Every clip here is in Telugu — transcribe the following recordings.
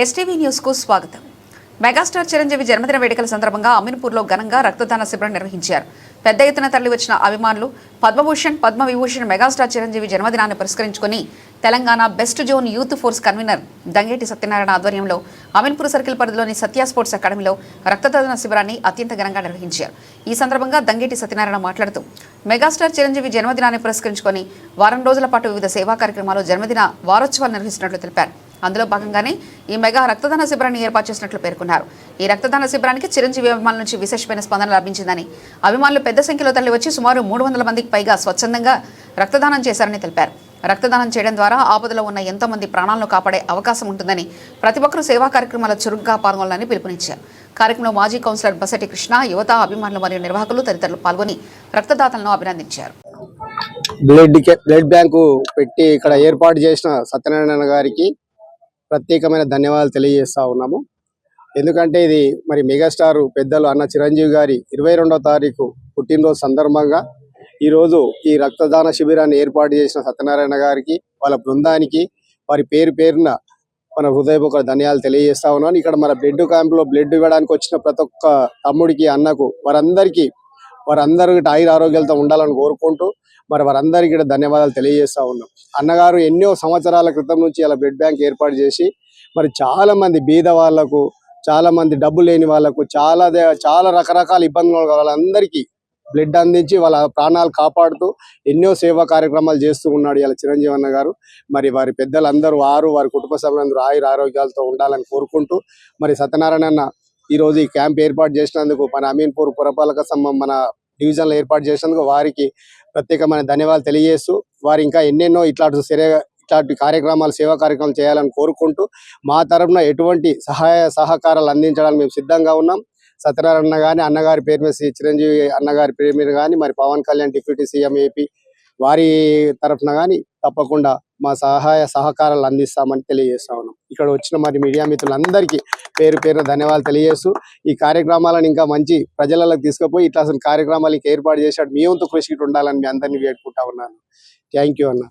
ఎస్టీవీ న్యూస్ కు స్వాగతం. మెగాస్టార్ చిరంజీవి జన్మదిన వేడుకల సందర్భంగా అమీన్పూర్లో ఘనంగా రక్తదాన శిబిరం నిర్వహించారు. పెద్ద ఎత్తున తరలి వచ్చిన అభిమానులు పద్మభూషణ్, పద్మవిభూషణ్ మెగాస్టార్ చిరంజీవి జన్మదినాన్ని పురస్కరించుకుని Telangana best zone youth force convener Dangeti Satyanarayana ఆధ్వర్యంలో అమీన్పూర్ సర్కిల్ పరిధిలోని సత్య స్పోర్ట్స్ అకాడమీలో రక్తదాన శిబిరాన్ని అత్యంత ఘనంగా నిర్వహించారు. ఈ సందర్భంగా దంగేటి సత్యనారాయణ మాట్లాడుతూ మెగాస్టార్ చిరంజీవి జన్మదినాన్ని పురస్కరించుకుని వారం రోజుల పాటు వివిధ సేవా కార్యక్రమాలు జన్మదిన వారోత్సవాలు నిర్వహిస్తున్నట్లు తెలిపారు. అందులో భాగంగానే ఈ మెగా రక్తదాన శిబిరాన్ని ఏర్పాటు చేసినట్లు పేర్కొన్నారు. ఈ రక్తదాన శిబిరానికి చిరంజీవి అభిమానుల నుంచి విశేషమైన స్పందన లభించిందని, అభిమానులు పెద్ద సంఖ్యలో తరలి వచ్చి సుమారు 300 మందికి పైగా స్వచ్ఛందంగా రక్తదానం చేశారని తెలిపారు. రక్తదానం చేయడం ద్వారా ఆపదలో ఉన్న ఎంతో మంది ప్రాణాలను కాపాడే అవకాశం ఉంటుందని, ప్రతి ఒక్కరూ సేవా కార్యక్రమాల చురుగ్గా పాల్గొనాలని పిలుపునిచ్చారు. కార్యక్రమంలో మాజీ కౌన్సిలర్ బసటి కృష్ణ, యువత, అభిమానులు మరియు నిర్వాహకులు తదితరులు పాల్గొని రక్తదాతలను అభినందించారు. బ్లడ్ బ్యాంకు పెట్టి ఇక్కడ ఏర్పాటు చేసిన సత్యనారాయణ గారికి ప్రత్యేకమైన ధన్యవాదాలు తెలియజేస్తా ఉన్నాము. ఎందుకంటే ఇది మరి మెగాస్టార్ పెద్దలు అన్న చిరంజీవి గారి 22వ తారీఖు పుట్టినరోజు సందర్భంగా ఈరోజు ఈ రక్తదాన శిబిరాన్ని ఏర్పాటు చేసిన సత్యనారాయణ గారికి, వాళ్ళ బృందానికి, వారి పేరున మన హృదయపూర్వక ధన్యవాదాలు తెలియజేస్తా ఉన్నాను. ఇక్కడ మన బ్లడ్ క్యాంపులో బ్లడ్ ఇవ్వడానికి వచ్చిన ప్రతి ఒక్క తమ్ముడికి, అన్నకు, వారందరూ ఆయుర ఆరోగ్యాలతో ఉండాలని కోరుకుంటూ వారందరికీ ధన్యవాదాలు తెలియజేస్తా ఉన్నాం. అన్నగారు ఎన్నో సంవత్సరాల క్రితం నుంచి అలా బ్లడ్ బ్యాంక్ ఏర్పాటు చేసి చాలా మంది బీద వాళ్లకు, చాలా మంది డబ్బు లేని వాళ్లకు, చాలా రకరకాల ఇబ్బందులు వాళ్ళందరికీ బ్లడ్ అందించి వాళ్ళ ప్రాణాలు కాపాడుతూ ఎన్నో సేవా కార్యక్రమాలు చేస్తూ ఉన్నాడు ఇలా చిరంజీవి అన్న గారు. వారి పెద్దలందరూ వారి కుటుంబ సభ్యులందరూ ఆయుర ఆరోగ్యాలతో ఉండాలని కోరుకుంటూ సత్యనారాయణ అన్న ఈరోజు ఈ క్యాంప్ ఏర్పాటు చేసినందుకు, మన అమీన్పూర్ పురపాలక సంఘం మన డివిజన్లో ఏర్పాటు చేసినందుకు వారికి ప్రత్యేకమైన ధన్యవాదాలు తెలియజేస్తూ, వారు ఇంకా ఎన్నెన్నో ఇట్లాంటి కార్యక్రమాలు, సేవా కార్యక్రమాలు చేయాలని కోరుకుంటూ మా తరఫున ఎటువంటి సహాయ సహకారాలు అందించడానికి మేము సిద్ధంగా ఉన్నాం. సత్యనారాయణ కానీ, అన్నగారి పేరు మీద చిరంజీవి అన్నగారి పేరు మీద కానీ, Pawan Kalyan deputy CM AP వారి తరఫున కానీ తప్పకుండా మా సహాయ సహకారాలు అందిస్తామని తెలియజేస్తా ఉన్నాం. ఇక్కడ వచ్చిన మీడియా మిత్రులందరికీ పేరున ధన్యవాదాలు తెలియజేస్తూ, ఈ కార్యక్రమాలను ఇంకా మంచి ప్రజలకు తీసుకుపోయి ఇట్లా కార్యక్రమాలు ఏర్పాటు చేశాడు మీ వంతు కృషి ఉండాలని మీ అందరినీ వేడుకుంటా ఉన్నాను. థ్యాంక్ యూ అన్న.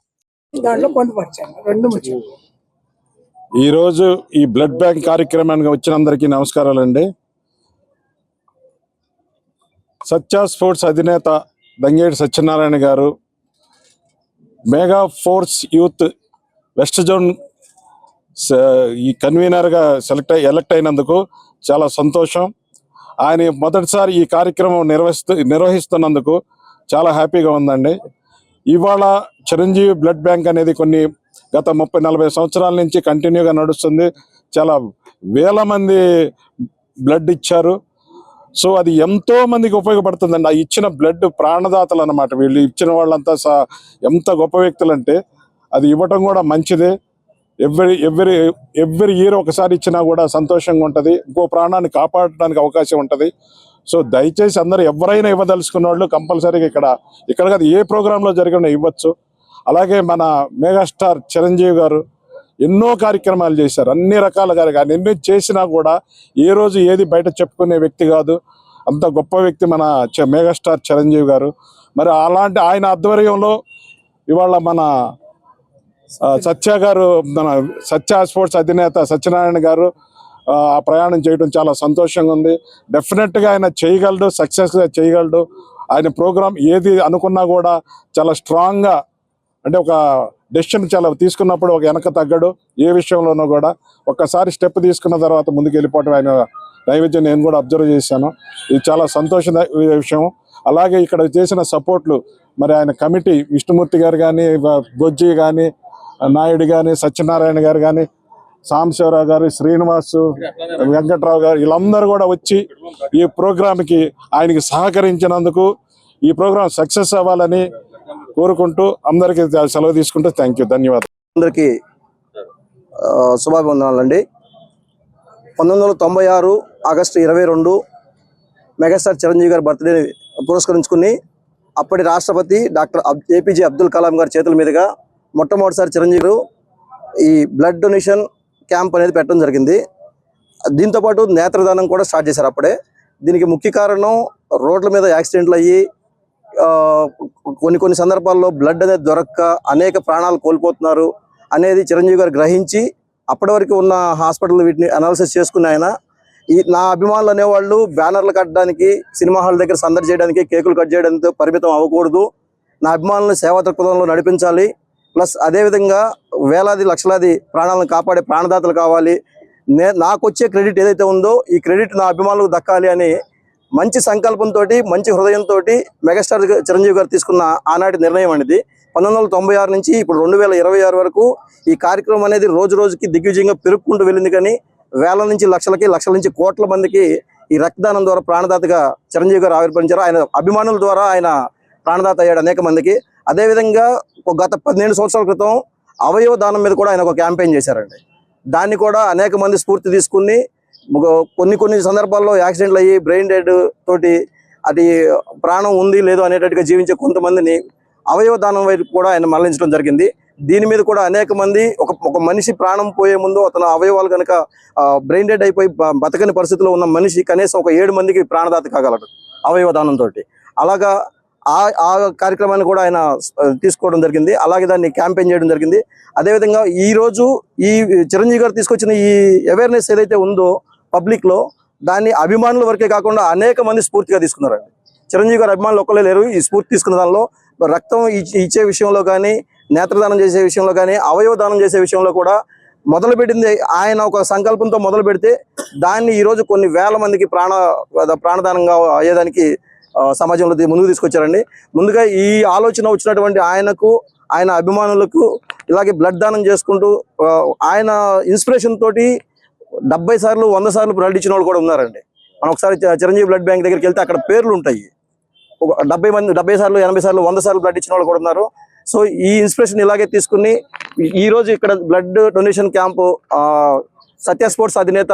ఈరోజు ఈ బ్లడ్ బ్యాంక్ కార్యక్రమానికి వచ్చిన అందరికీ నమస్కారాలండి. సత్య స్పోర్ట్స్ అధినేత దంగేటి సత్యనారాయణ గారు mega force youth west zone ఈ కన్వీనర్గా ఎలక్ట్ అయినందుకు చాలా సంతోషం. ఆయన మొదటిసారి ఈ కార్యక్రమం నిర్వహిస్తున్నందుకు చాలా హ్యాపీగా ఉందండి. ఇవాళ చిరంజీవి బ్లడ్ బ్యాంక్ అనేది గత 30-40 సంవత్సరాల నుంచి కంటిన్యూగా నడుస్తుంది. చాలా వేల మంది బ్లడ్ ఇచ్చారు. సో అది ఎంతో మందికి ఉపయోగపడుతుందండి. ఆ ఇచ్చిన బ్లడ్ ప్రాణదాతలు అన్నమాట. వీళ్ళు ఇచ్చిన వాళ్ళంతా ఎంత గొప్ప వ్యక్తులు అంటే అది ఇవ్వటం కూడా మంచిదే. ఎవ్రీ ఇయర్ ఒకసారి ఇచ్చినా కూడా సంతోషంగా ఉంటుంది. ఇంకో ప్రాణాన్ని కాపాడడానికి అవకాశం ఉంటుంది. సో దయచేసి అందరూ ఎవరైనా ఇవ్వదలుచుకున్న వాళ్ళు కంపల్సరీగా ఇక్కడ కాదు, ఏ ప్రోగ్రాంలో జరిగినా ఇవ్వచ్చు. అలాగే మన మెగాస్టార్ చిరంజీవి గారు ఎన్నో కార్యక్రమాలు చేశారు, అన్ని రకాల కార్యక్రమాలు. ఎన్ని చేసినా కూడా ఏ రోజు ఏది బయట చెప్పుకునే వ్యక్తి కాదు. అంత గొప్ప వ్యక్తి మన మెగాస్టార్ చిరంజీవి గారు. అలాంటి ఆయన ఆధ్వర్యంలో ఇవాళ మన సత్య గారు, మన సత్య స్పోర్ట్స్ అధినేత సత్యనారాయణ గారు ఆ ప్రయాణం చేయడం చాలా సంతోషంగా ఉంది. డెఫినెట్గా ఆయన చేయగలడు, సక్సెస్గా చేయగలడు. ఆయన ప్రోగ్రాం ఏది అనుకున్నా కూడా చాలా స్ట్రాంగ్గా, అంటే ఒక డెసిషన్ చాలా తీసుకున్నప్పుడు ఒక వెనక తగ్గడు. ఏ విషయంలోనూ కూడా ఒక్కసారి స్టెప్ తీసుకున్న తర్వాత ముందుకు వెళ్ళిపోవడం ఆయన నైవేద్యం నేను కూడా అబ్జర్వ్ చేశాను. ఇది చాలా సంతోష విషయం. అలాగే ఇక్కడ చేసిన సపోర్ట్లు ఆయన కమిటీ విష్ణుమూర్తి గారు కానీ, బొజ్జి కానీ, నాయుడు కానీ, సత్యనారాయణ గారు కానీ, సాంబశివరావు గారు, శ్రీనివాసు, వెంకట్రావు గారు, వీళ్ళందరూ కూడా వచ్చి ఈ ప్రోగ్రాంకి ఆయనకి సహకరించినందుకు ఈ ప్రోగ్రాం సక్సెస్ అవ్వాలని కోరుకుంటూ అందరికీ సెలవు తీసుకుంటూ థ్యాంక్ యూ, ధన్యవాదాలు. అందరికీ శుభాభివందనాలండి. 1996 ఆగస్టు 22 మెగాస్టార్ చిరంజీవి గారి బర్త్డే పురస్కరించుకుని అప్పటి రాష్ట్రపతి డాక్టర్ ఏపీజే అబ్దుల్ కలాం గారి చేతుల మీదుగా మొట్టమొదటిసారి చిరంజీవి గారు ఈ బ్లడ్ డొనేషన్ క్యాంప్ అనేది పెట్టడం జరిగింది. దీంతోపాటు నేత్రదానం కూడా స్టార్ట్ చేశారు అప్పుడే. దీనికి ముఖ్య కారణం రోడ్ల మీద యాక్సిడెంట్లు అయ్యి కొన్ని సందర్భాల్లో బ్లడ్ అనేది దొరక్క అనేక ప్రాణాలు కోల్పోతున్నారు అనేది చిరంజీవి గారు గ్రహించి అప్పటి వరకు ఉన్న హాస్పిటల్ వీటిని అనాలిసిస్ చేసుకున్న ఆయన నా అభిమానులు అనేవాళ్ళు బ్యానర్లు కట్టడానికి, సినిమా హాల్ దగ్గర సందడి చేయడానికి, కేకులు కట్ చేయడానికి పరిమితం అవ్వకూడదు. నా అభిమానులను సేవా దృక్పథంలో నడిపించాలి. ప్లస్ అదేవిధంగా వేలాది లక్షలాది ప్రాణాలను కాపాడే ప్రాణదాతలు కావాలి. నాకు వచ్చే క్రెడిట్ ఏదైతే ఉందో ఈ క్రెడిట్ నా అభిమానులకు దక్కాలి అని మంచి సంకల్పంతో, మంచి హృదయంతో మెగాస్టార్ చిరంజీవి గారు తీసుకున్న ఆనాటి నిర్ణయం అనేది 1996 నుంచి ఇప్పుడు 2026 వరకు ఈ కార్యక్రమం అనేది రోజు రోజుకి దిగ్విజయంగా పెరుగుకుంటూ వెళ్ళింది. కానీ వేల నుంచి లక్షలకి, లక్షల నుంచి కోట్ల మందికి ఈ రక్తదానం ద్వారా ప్రాణదాతగా చిరంజీవి గారు ఆవిర్భవించారు. ఆయన అభిమానుల ద్వారా ఆయన ప్రాణదాత అయ్యాడు అనేక మందికి. అదేవిధంగా గత 17 సంవత్సరాల క్రితం అవయవ దానం మీద కూడా ఆయన ఒక క్యాంపెయిన్ చేశారండి. దాన్ని కూడా అనేక మంది స్ఫూర్తి తీసుకుని కొన్ని సందర్భాల్లో యాక్సిడెంట్లు అయ్యి బ్రెయిన్ డెడ్ తోటి అది ప్రాణం ఉంది లేదో అనేటట్టుగా జీవించే కొంతమందిని అవయవ దానం వైపు కూడా ఆయన మళ్లించడం జరిగింది. దీని మీద కూడా అనేక మంది ఒక మనిషి ప్రాణం పోయే ముందు అతను అవయవాలు కనుక బ్రెయిన్ డెడ్ అయిపోయి బతకని పరిస్థితిలో ఉన్న మనిషి కనీసం ఒక 7 మందికి ప్రాణదాత కాగలడు అవయవ దానంతో. అలాగా ఆ కార్యక్రమాన్ని కూడా ఆయన తీసుకోవడం జరిగింది. అలాగే దాన్ని క్యాంపెయిన్ చేయడం జరిగింది. అదేవిధంగా ఈరోజు ఈ చిరంజీవి గారు తీసుకొచ్చిన ఈ అవేర్నెస్ ఏదైతే ఉందో పబ్లిక్లో, దాన్ని అభిమానుల వరకే కాకుండా అనేక మంది స్ఫూర్తిగా తీసుకున్నారండి. చిరంజీవి గారు అభిమానులు ఒక్కలే లేరు. ఈ స్ఫూర్తి తీసుకున్న దానిలో రక్తం ఇచ్చే విషయంలో కానీ, నేత్రదానం చేసే విషయంలో కానీ, అవయవ దానం చేసే విషయంలో కూడా మొదలుపెట్టింది ఆయన ఒక సంకల్పంతో మొదలు పెడితే దాన్ని ఈరోజు కొన్ని వేల మందికి ప్రాణదానంగా అయ్యేదానికి సమాజంలో ముందుకు తీసుకొచ్చారండి. ముందుగా ఈ ఆలోచన వచ్చినటువంటి ఆయనకు, ఆయన అభిమానులకు ఇలాగే బ్లడ్ దానం చేసుకుంటూ ఆయన ఇన్స్పిరేషన్ తోటి 70 సార్లు 100 సార్లు బ్లడ్ ఇచ్చిన వాళ్ళు కూడా ఉన్నారండి. మనం ఒకసారి చిరంజీవి బ్లడ్ బ్యాంక్ దగ్గరికి వెళ్తే అక్కడ పేర్లు ఉంటాయి. 70 సార్లు 80 సార్లు 100 సార్లు బ్లడ్ ఇచ్చిన వాళ్ళు కూడా ఉన్నారు. సో ఈ ఇన్స్పిరేషన్ ఇలాగే తీసుకుని ఈరోజు ఇక్కడ బ్లడ్ డొనేషన్ క్యాంపు సత్య స్పోర్ట్స్ అధినేత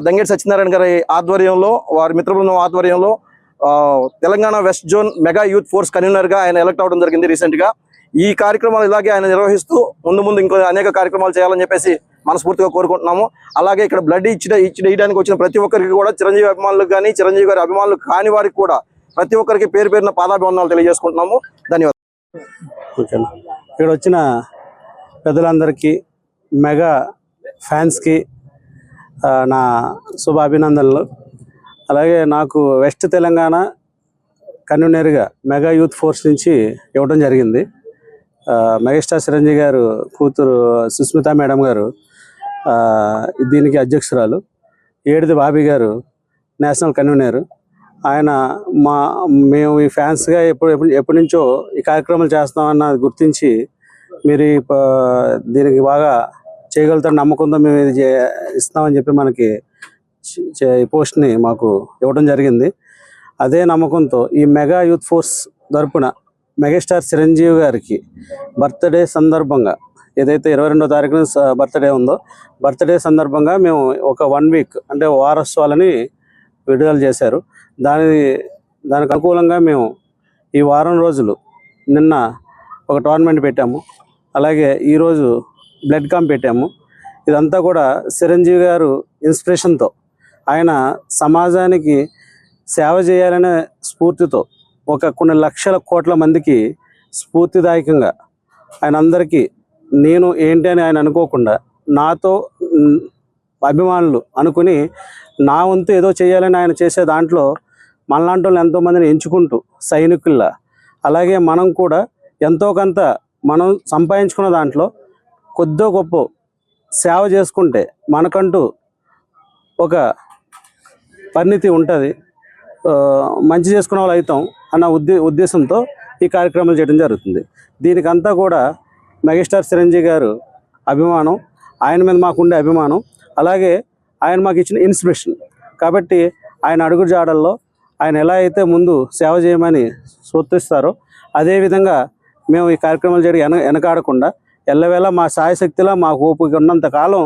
దంగేటి సత్యనారాయణ గారి ఆధ్వర్యంలో, వారి మిత్ర బృందం ఆధ్వర్యంలో Telangana west zone mega youth force కన్వీనర్గా ఆయన ఎలక్ట్ అవ్వడం జరిగింది రీసెంట్గా. ఈ కార్యక్రమాలు ఇలాగే ఆయన నిర్వహిస్తూ ముందు ఇంకో అనేక కార్యక్రమాలు చేయాలని చెప్పేసి మనస్ఫూర్తిగా కోరుకుంటున్నాము. అలాగే ఇక్కడ బ్లడ్ ఇచ్చడానికి వచ్చిన ప్రతి ఒక్కరికి కూడా, చిరంజీవి అభిమానులకు కానీ, చిరంజీవి గారి అభిమానులు కాని వారికి కూడా ప్రతి ఒక్కరికి పేరున పాదాభివందనాలు తెలియజేసుకుంటున్నాము. ధన్యవాదాలు. ఓకేనా. ఇక్కడ వచ్చిన పెద్దలందరికీ, మెగా ఫ్యాన్స్కి నా శుభ అభినందనలు. అలాగే నాకు వెస్ట్ తెలంగాణ కన్వీనర్గా మెగా యూత్ ఫోర్స్ నుంచి ఇవ్వడం జరిగింది. మెగాస్టార్ చిరంజీవి గారు కూతురు సుస్మిత మేడం గారు దీనికి అధ్యక్షురాలు, ఏడిది బాబీ గారు నేషనల్ కన్వీనర్. ఆయన మేము ఈ ఫ్యాన్స్గా ఎప్పటి నుంచో ఈ కార్యక్రమాలు చేస్తామన్న గుర్తించి మీరు దీనికి బాగా చేయగలుగుతారు నమ్మకంతో మేము ఇది ఇస్తామని చెప్పి మనకి ఈ పోస్ట్ని మాకు ఇవ్వడం జరిగింది. అదే నమ్మకంతో ఈ మెగా యూత్ ఫోర్స్ తరపున మెగాస్టార్ చిరంజీవి గారికి బర్త్డే సందర్భంగా, ఏదైతే 22వ తారీఖున బర్త్డే ఉందో, బర్త్డే సందర్భంగా మేము ఒక 1 వీక్ అంటే వారోత్సవాలని విడుదల చేశారు. దానికి అనుకూలంగా మేము ఈ వారం రోజులు నిన్న ఒక టోర్నమెంట్ పెట్టాము. అలాగే ఈరోజు బ్లడ్ క్యాంప్ పెట్టాము. ఇదంతా కూడా చిరంజీవి గారు ఇన్స్పిరేషన్తో, ఆయన సమాజానికి సేవ చేయాలనే స్ఫూర్తితో కొన్ని లక్షల కోట్ల మందికి స్ఫూర్తిదాయకంగా ఆయన అందరికీ నేను ఏంటి అని ఆయన అనుకోకుండా నాతో అభిమానులు అనుకుని నా వంతు ఏదో చేయాలని ఆయన చేసే దాంట్లో మనలాంటి వాళ్ళు ఎంతోమందిని ఎంచుకుంటూ సైనికుల్లా, అలాగే మనం కూడా ఎంతో కొంత మనం సంపాదించుకున్న దాంట్లో కొద్దో గొప్ప సేవ చేసుకుంటే మనకంటూ ఒక పరిణితి ఉంటుంది, మంచి చేసుకునే వాళ్ళు అవుతాం అన్న ఉద్దేశంతో ఈ కార్యక్రమాలు చేయడం జరుగుతుంది. దీనికంతా కూడా మెగాస్టార్ చిరంజీవి గారు అభిమానం, ఆయన మీద మాకుండే అభిమానం, అలాగే ఆయన మాకు ఇచ్చిన ఇన్స్పిరేషన్. కాబట్టి ఆయన అడుగు జాడల్లో ఆయన ఎలా అయితే ముందు సేవ చేయమని సూచిస్తారో అదేవిధంగా మేము ఈ కార్యక్రమాలు చేయడం వెనకాడకుండా ఎల్లవేళ మా సాయశక్తిలో మాకు ఓపిక ఉన్నంత కాలం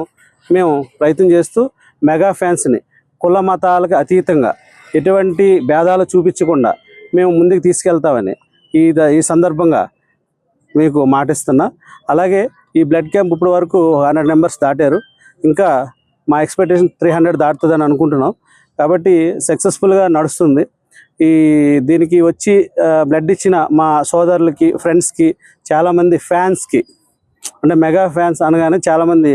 మేము ప్రయత్నం చేస్తూ మెగా ఫ్యాన్స్ని కుల మతాలకు అతీతంగా ఎటువంటి భేదాలు చూపించకుండా మేము ముందుకు తీసుకెళ్తామని ఈ సందర్భంగా మీకు మాటిస్తున్నా. అలాగే ఈ బ్లడ్ క్యాంప్ ఇప్పటి వరకు 100 మెంబర్స్ దాటారు. ఇంకా మా ఎక్స్పెక్టేషన్ 300 దాటుతుందని అనుకుంటున్నాం. కాబట్టి సక్సెస్ఫుల్గా నడుస్తుంది. దీనికి వచ్చి బ్లడ్ ఇచ్చిన మా సోదరులకి, ఫ్రెండ్స్కి, చాలామంది ఫ్యాన్స్కి అంటే మెగా ఫ్యాన్స్ అనగానే చాలామంది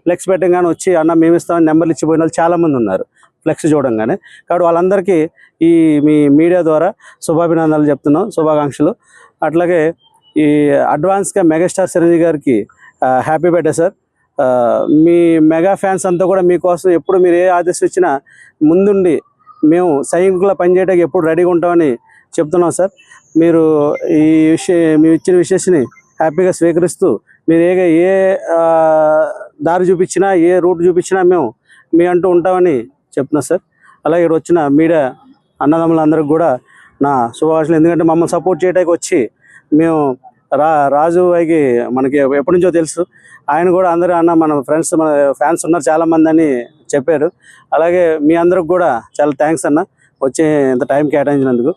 ఫ్లెక్స్ పెట్టగానే వచ్చి అన్న మేము ఇస్తామని నెంబర్లు ఇచ్చిపోయిన వాళ్ళు చాలామంది ఉన్నారు ఫ్లెక్స్ చూడంగానే. కాబట్టి వాళ్ళందరికీ ఈ మీ మీడియా ద్వారా శుభాభినందనలు చెప్తున్నాం, శుభాకాంక్షలు. అట్లాగే ఈ అడ్వాన్స్గా మెగాస్టార్ చిరంజీవి గారికి హ్యాపీ బర్త్డే సార్. మీ మెగా ఫ్యాన్స్ అంతా కూడా మీకోసం ఎప్పుడు మీరు ఏ ఆదేశం ఇచ్చినా ముందుండి మేము సైనికులా పనిచేయడానికి ఎప్పుడు రెడీగా ఉంటామని చెప్తున్నాం సార్. మీరు ఈ మీరు ఇచ్చిన విషయాన్ని హ్యాపీగా స్వీకరిస్తూ మీరు ఏ దారి చూపించినా ఏ రూట్ చూపించినా మేము మీ అంటూ ఉంటామని చెప్తున్నా సార్. అలాగే ఇక్కడ వచ్చిన మీడియా అన్నదమ్ములందరికీ కూడా నా శుభాకాంక్షలు. ఎందుకంటే మమ్మల్ని సపోర్ట్ చేయడానికి వచ్చి మేము రాజు వైకి మనకి ఎప్పటి నుంచో తెలుసు, ఆయన కూడా అందరూ అన్న మన ఫ్రెండ్స్ మన ఫ్యాన్స్ ఉన్నారు చాలామంది అని చెప్పారు. అలాగే మీ అందరికి కూడా చాలా థ్యాంక్స్ అన్న వచ్చి ఇంత టైం కేటాయించినందుకు.